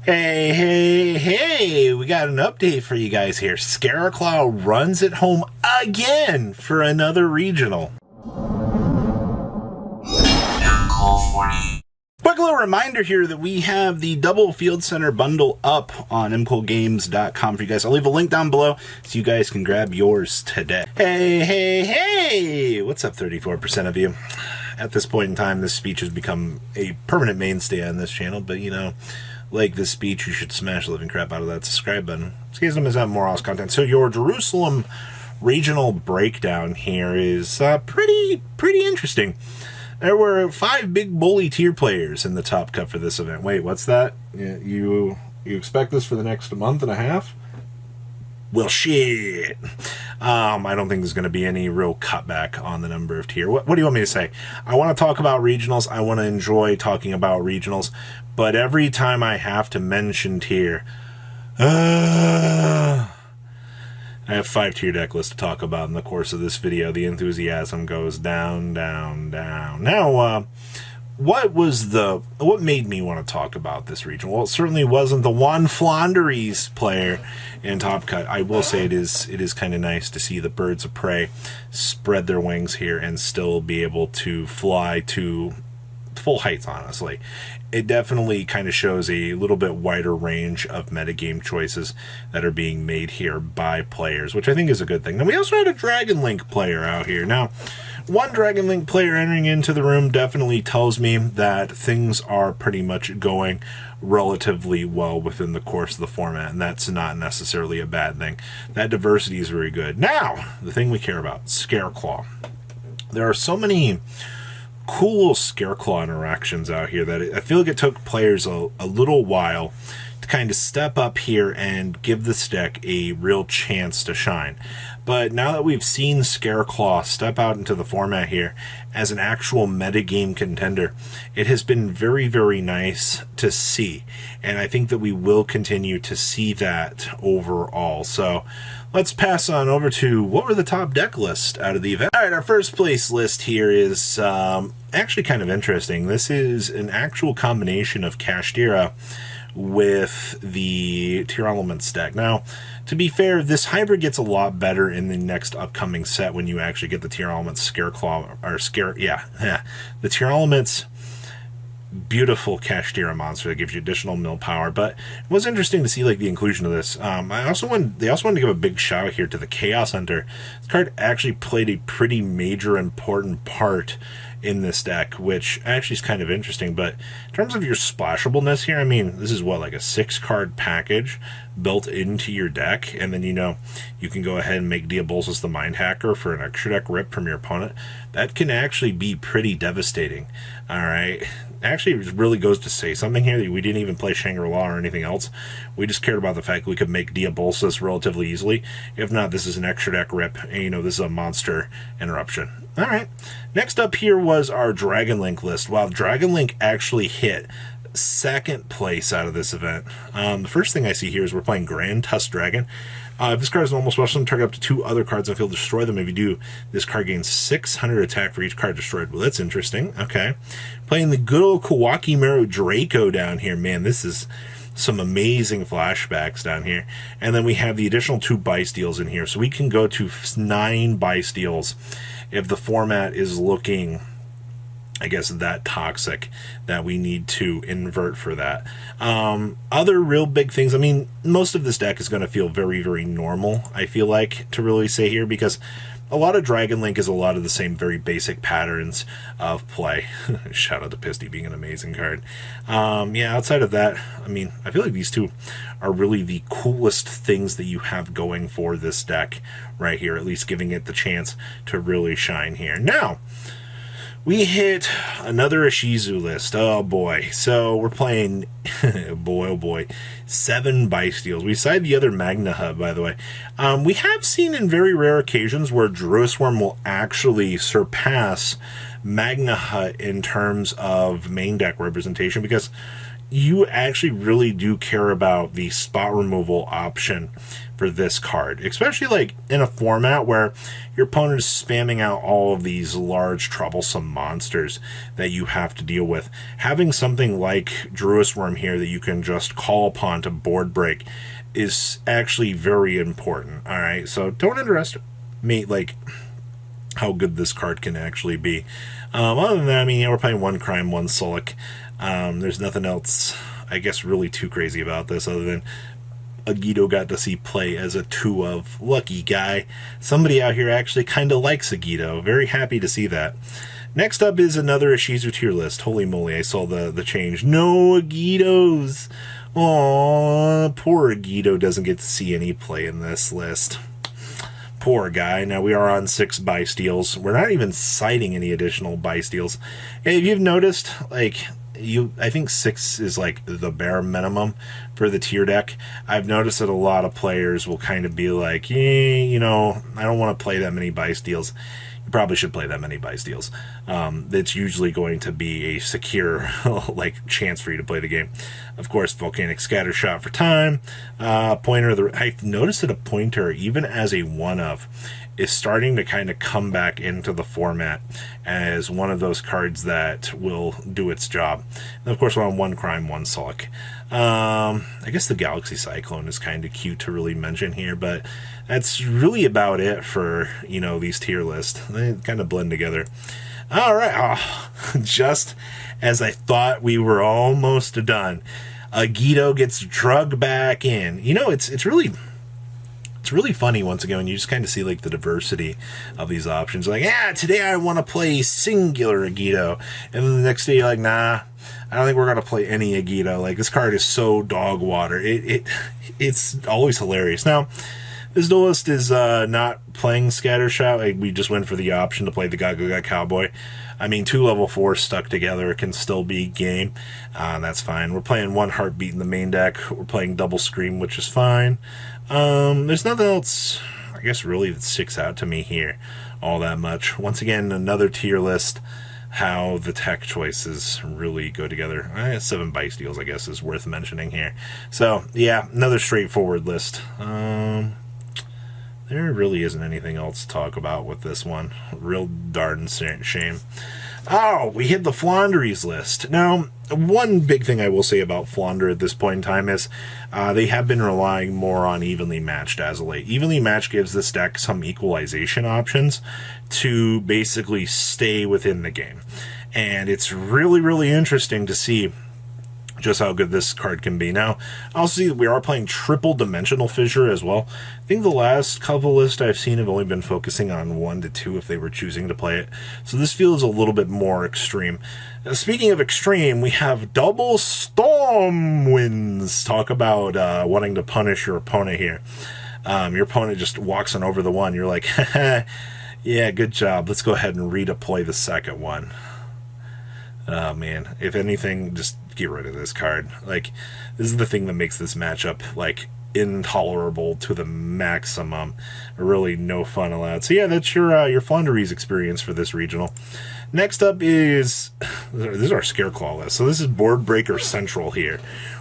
Hey, we got an update for you guys here. SCARRY runs at home again for another regional. Quick little reminder here that we have the double Field Center bundle up on mcogames.com for you guys. I'll leave a link down below so you guys can grab yours today. Hey, what's up 34% of you? At this point in time, this speech has become a permanent mainstay on this channel, but you know, like this speech, you should smash the living crap out of that subscribe button. So you guys don't miss out on more awesome content. So your Jerusalem regional breakdown here is pretty interesting. There were 5 big bully tier players in the top cut for this event. Wait, what's that? You expect this for the next month and a half? Well, shit. I don't think there's going to be any real cutback on the number of tier. What do you want me to say? I want to talk about regionals. I want to enjoy talking about regionals. But every time I have to mention tier, I have 5 tier deck lists to talk about in the course of this video. The enthusiasm goes down. Now, what made me want to talk about this region? Well, it certainly wasn't the Juan Flanderies player in Top Cut. I will say it is kind of nice to see the birds of prey spread their wings here and still be able to fly to full heights, honestly. It definitely kind of shows a little bit wider range of metagame choices that are being made here by players, which I think is a good thing. Now, we also had a Dragon Link player out here. Now, one Dragon Link player entering into the room definitely tells me that things are pretty much going relatively well within the course of the format, and that's not necessarily a bad thing. That diversity is very good. Now, the thing we care about, SCARRY. There are so many cool SCARRY interactions out here that I feel like it took players a little while to kind of step up here and give this deck a real chance to shine. But now that we've seen SCARRY step out into the format here as an actual metagame contender, it has been very nice to see. And I think that we will continue to see that overall. So let's pass on over to what were the top deck lists out of the event. All right, our first place list here is actually kind of interesting. This is an actual combination of Kashtira with the Tier Elements deck. Now, to be fair, this hybrid gets a lot better in the next upcoming set when you actually get the Tier Elements the Tier Elements beautiful Kashtira monster that gives you additional mill power. But it was interesting to see like the inclusion of this. They also wanted to give a big shout out here to the Chaos Hunter. This card actually played a pretty major important part in this deck, which actually is kind of interesting. But in terms of your splashableness here, I mean, this is what, like a 6-card package built into your deck, and then, you know, you can go ahead and make Diabolus the Mind Hacker for an extra deck rip from your opponent. That can actually be pretty devastating. All right, actually, it really goes to say something here that we didn't even play Shangri-La or anything else. We just cared about the fact that we could make Diabolus relatively easily. If not, this is an extra deck rip, and you know, this is a monster interruption. All right, next up here was our Dragon Link list. Wow, Dragon Link actually hit second place out of this event. The first thing I see here is we're playing Grand Tusk Dragon. If this card is normal special, target up to 2 other cards on the field, destroy them. If you do, this card gains 600 attack for each card destroyed. Well, that's interesting. Okay. Playing the good old Kawaki Meru Draco down here. Man, this is some amazing flashbacks down here. And then we have the additional 2 buy steals in here. So we can go to 9 buy steals if the format is looking, I guess, that toxic that we need to invert for that. Other real big things, I mean, most of this deck is going to feel very normal, I feel like, to really say here, because a lot of Dragon Link is a lot of the same very basic patterns of play. Shout out to Pisty being an amazing card. Yeah, outside of that, I mean, I feel like these two are really the coolest things that you have going for this deck right here, at least giving it the chance to really shine here. Now, we hit another Ishizu list. Oh boy. So we're playing, boy oh boy, 7 buy steals. We side the other Magna Hub, by the way. We have seen in very rare occasions where Druisworm will actually surpass Magna Hut in terms of main deck representation, because you actually really do care about the spot removal option for this card, especially like in a format where your opponent is spamming out all of these large troublesome monsters that you have to deal with. Having something like Druis Worm here that you can just call upon to board break is actually very important. All right, so don't underestimate like how good this card can actually be. Other than that, I mean, yeah, we're playing one Crime, one Sullic. There's nothing else, I guess, really too crazy about this other than Agido got to see play as a 2 of. Lucky guy. Somebody out here actually kind of likes Agido. Very happy to see that. Next up is another Ishizu tier list. Holy moly, I saw the change. No Agidos. Aww, poor Agido doesn't get to see any play in this list. Poor guy. Now we are on 6 buy steals. We're not even citing any additional buy steals. If you've noticed, like, I think 6 is like the bare minimum for the tier deck. I've noticed that a lot of players will kind of be like, you know, I don't want to play that many buy steals. You probably should play that many buy steals. It's usually going to be a secure like chance for you to play the game. Of course, Volcanic Scatter Shot for time. Pointer, I've noticed that a pointer, even as a 1 of, is starting to kind of come back into the format as one of those cards that will do its job. And of course, we're on 1 Crime, 1 Sulk. I guess the Galaxy Cyclone is kind of cute to really mention here, but that's really about it for, you know, these tier lists. They kind of blend together. All right, just as I thought we were almost done, Agido gets drugged back in. You know, it's really funny once again when you just kind of see like the diversity of these options. Like, yeah, today I want to play singular Agido, and then the next day you're like, nah, I don't think we're gonna play any Agido. Like, this card is so dog water. It's always hilarious. Now, this duelist is not playing Scattershot. Like, we just went for the option to play the Gaga Cowboy. I mean, 2 level 4s stuck together can still be game. That's fine. We're playing 1 Heartbeat in the main deck. We're playing Double Scream, which is fine. There's nothing else, I guess, really that sticks out to me here all that much. Once again, another tier list. How the tech choices really go together. 7 buy steals, I guess, is worth mentioning here. So, yeah, another straightforward list. There really isn't anything else to talk about with this one. Real darn shame. Oh, we hit the Flaunderies list. Now, one big thing I will say about Flounder at this point in time is they have been relying more on Evenly Matched as of late. Evenly Matched gives this deck some equalization options to basically stay within the game. And it's really, really interesting to see just how good this card can be. Now, I'll see we are playing Triple Dimensional Fissure as well. I think the last couple lists I've seen have only been focusing on 1 to 2 if they were choosing to play it. So this feels a little bit more extreme. Now, speaking of extreme, we have Double Storm Winds. Talk about wanting to punish your opponent here. Your opponent just walks on over the one. You're like, yeah, good job. Let's go ahead and redeploy the second one. Oh, man. If anything, just get rid of this card. Like, this is the thing that makes this matchup, like, intolerable to the maximum. Really no fun allowed. So, yeah, that's your Flaunderies experience for this regional. Next up is... this is our Scareclaw list. So this is Board Breaker Central here.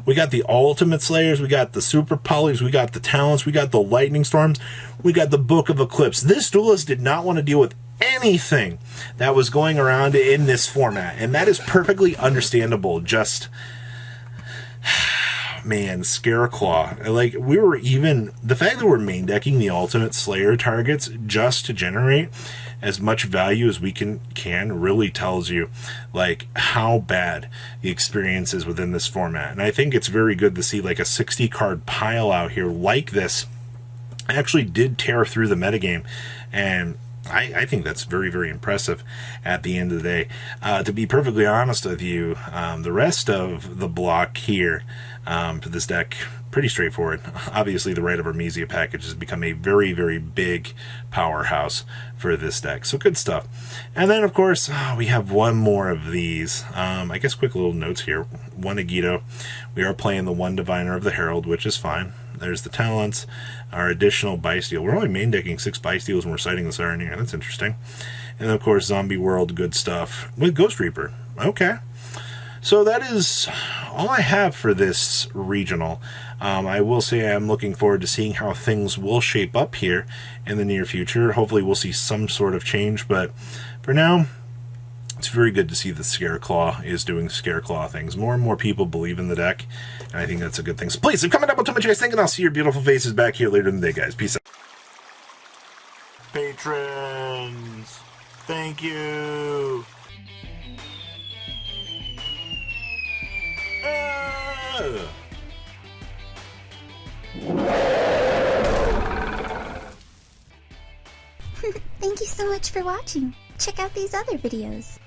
We got the Ultimate Slayers, we got the Super Polys, we got the Talents, we got the Lightning Storms, we got the Book of Eclipse. This duelist did not want to deal with anything that was going around in this format, and that is perfectly understandable. Just, man, Scareclaw. Like, we were even, the fact that we're main decking the Ultimate Slayer targets just to generate as much value as we can really tells you, like, how bad the experience is within this format. And I think it's very good to see, like, a 60 card pile out here like this actually did tear through the metagame, and I think that's very, very impressive at the end of the day. To be perfectly honest with you, the rest of the block here for this deck, pretty straightforward. Obviously, the Rite of Armesia package has become a very, very big powerhouse for this deck. So good stuff. And then, of course, we have one more of these. I guess quick little notes here. 1 Agido. We are playing the 1 Diviner of the Herald, which is fine. There's the Talents, our additional buy steal. We're only main decking 6 buy steals when we're citing this iron here. That's interesting. And then, of course, Zombie World, good stuff. With Ghost Reaper. Okay. So that is all I have for this regional. I will say I'm looking forward to seeing how things will shape up here in the near future. Hopefully we'll see some sort of change, but for now, it's very good to see that Scareclaw is doing Scareclaw things. More and more people believe in the deck, and I think that's a good thing. So please, comment down below what you guys think, and I'll see your beautiful faces back here later in the day, guys. Peace out. Patrons, thank you. Thank you so much for watching. Check out these other videos.